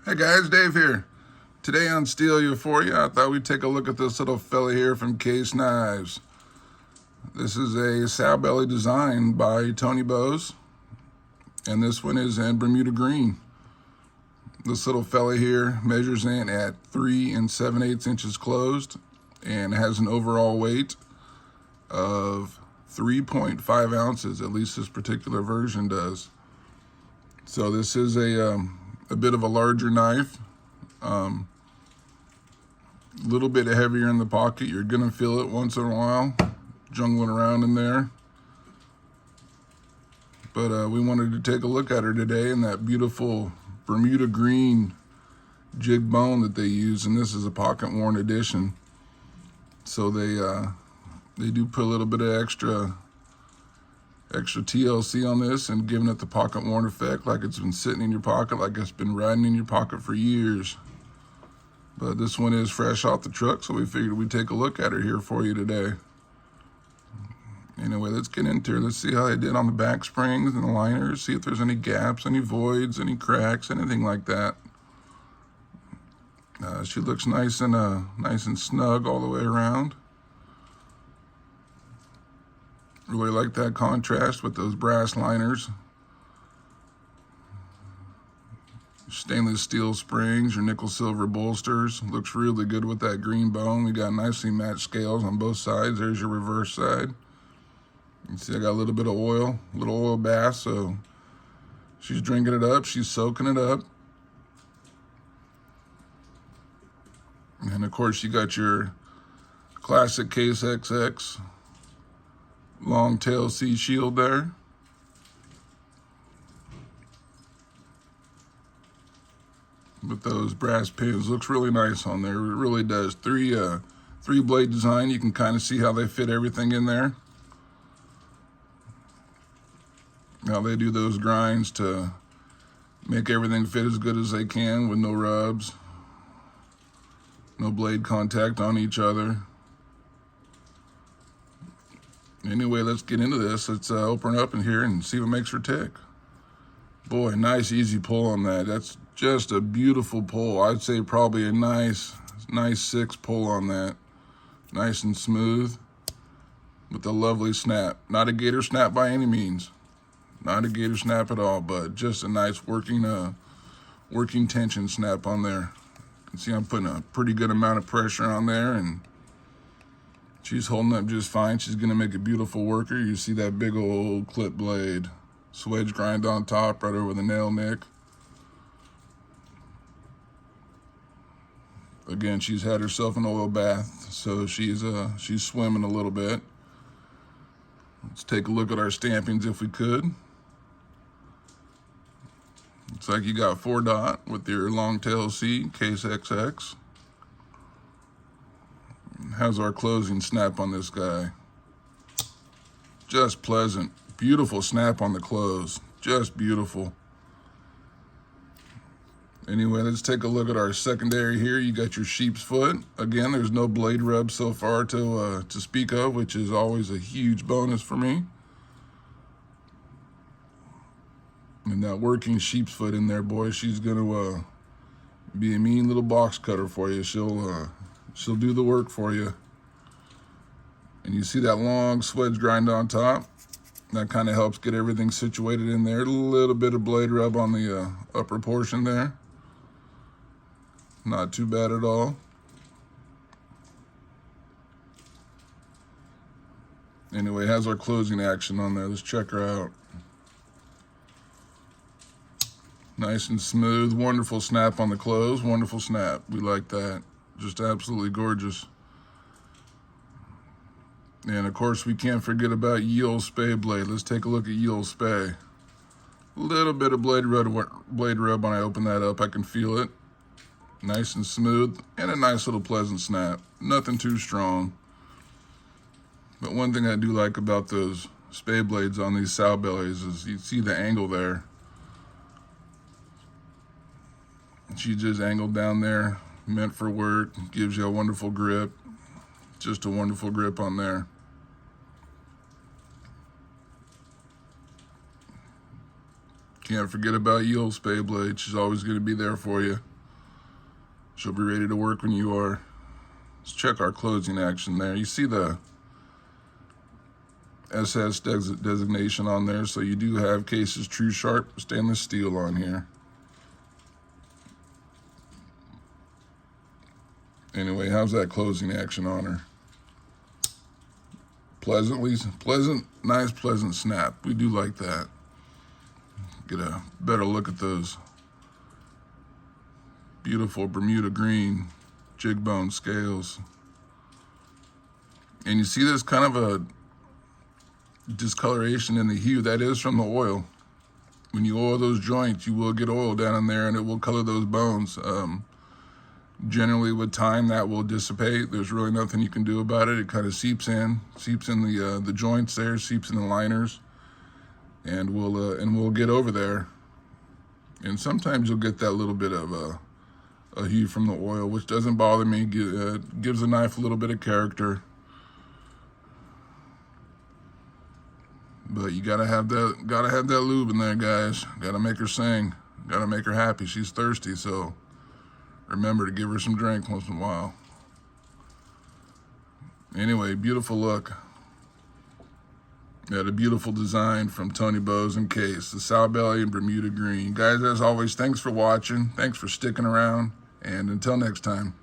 Hey guys, Dave here. Today on Steel Euphoria, I thought we'd take a look at this little fella here from Case Knives. This is a Sowbelly design by Tony Bose, and this one is in Bermuda green. This little fella here measures in at 3 7/8 inches closed and has an overall weight of 3.5 ounces, at least this particular version does. So this is a bit of a larger knife. A little bit heavier in the pocket. You're gonna feel it once in a while, jungling around in there. But we wanted to take a look at her today in that beautiful Bermuda green jig bone that they use, and this is a pocket worn edition. So they do put a little bit of extra TLC on this and giving it the pocket worn effect, like it's been sitting in your pocket, like it's been riding in your pocket for years. But this one is fresh off the truck, so we figured we'd take a look at her here for you today. Anyway, let's get into her. Let's see how they did on the back springs and the liners, see if there's any gaps, any voids, any cracks, anything like that. She looks nice and snug all the way around. Really like that contrast with those brass liners. Stainless steel springs, your nickel silver bolsters. Looks really good with that green bone. We got nicely matched scales on both sides. There's your reverse side. You can see I got a little bit of oil, a little oil bath, so she's drinking it up, she's soaking it up. And of course you got your classic Case XX long tail C shield there. With those brass pins, looks really nice on there. It really does. Three blade design. You can kind of see how they fit everything in there. Now they do those grinds to make everything fit as good as they can with no rubs, no blade contact on each other. Anyway, let's get into this. Let's open her up in here and see what makes her tick. Boy, nice easy pull on that. That's just a beautiful pull. I'd say probably a nice 6 pull on that. Nice and smooth with a lovely snap. Not a gator snap by any means. Not a gator snap at all, but just a nice working tension snap on there. You can see I'm putting a pretty good amount of pressure on there, and she's holding up just fine. She's gonna make a beautiful worker. You see that big old clip blade. Swedge grind on top, right over the nail nick. Again, she's had herself an oil bath, so she's swimming a little bit. Let's take a look at our stampings if we could. Looks like you got 4-dot with your long tail C, Case XX. How's our closing snap on this guy? Just pleasant. Beautiful snap on the close. Just beautiful. Anyway, let's take a look at our secondary here. You got your sheep's foot. Again, there's no blade rub so far to speak of, which is always a huge bonus for me. And that working sheep's foot in there, boy, she's gonna be a mean little box cutter for you. She'll do the work for you. And you see that long swedge grind on top? That kind of helps get everything situated in there. A little bit of blade rub on the upper portion there. Not too bad at all. Anyway, has our closing action on there. Let's check her out. Nice and smooth. Wonderful snap on the close. Wonderful snap. We like that. Just absolutely gorgeous. And of course, we can't forget about Yield Spay blade. Let's take a look at Yield Spay. A little bit of blade rub when I open that up. I can feel it. Nice and smooth, and a nice little pleasant snap. Nothing too strong. But one thing I do like about those Spay blades on these Sowbellys is you see the angle there. She just angled down there, meant for work. Gives you a wonderful grip. Just a wonderful grip on there. Can't forget about Yield Spay blade. She's always going to be there for you. She'll be ready to work when you are. Let's check our closing action there. You see the SS designation on there, so you do have Case's True Sharp stainless steel on here. Anyway, how's that closing action on her? Nice pleasant snap. We do like that. Get a better look at those beautiful Bermuda green jig bone scales. And you see there's kind of a discoloration in the hue. That is from the oil. When you oil those joints, you will get oil down in there and it will color those bones. Generally with time that will dissipate. There's really nothing you can do about it. It kind of seeps in the joints there, seeps in the liners, and we'll get over there. And sometimes you'll get that little bit of a hue from the oil, which doesn't bother me. Gives the knife a little bit of character. But you gotta have that lube in there, guys. Gotta make her sing. Gotta make her happy. She's thirsty, so remember to give her some drink once in a while. Anyway, beautiful look. Got a beautiful design from Tony Bose and Case, the Sowbelly and Bermuda green. Guys, as always, thanks for watching. Thanks for sticking around. And until next time.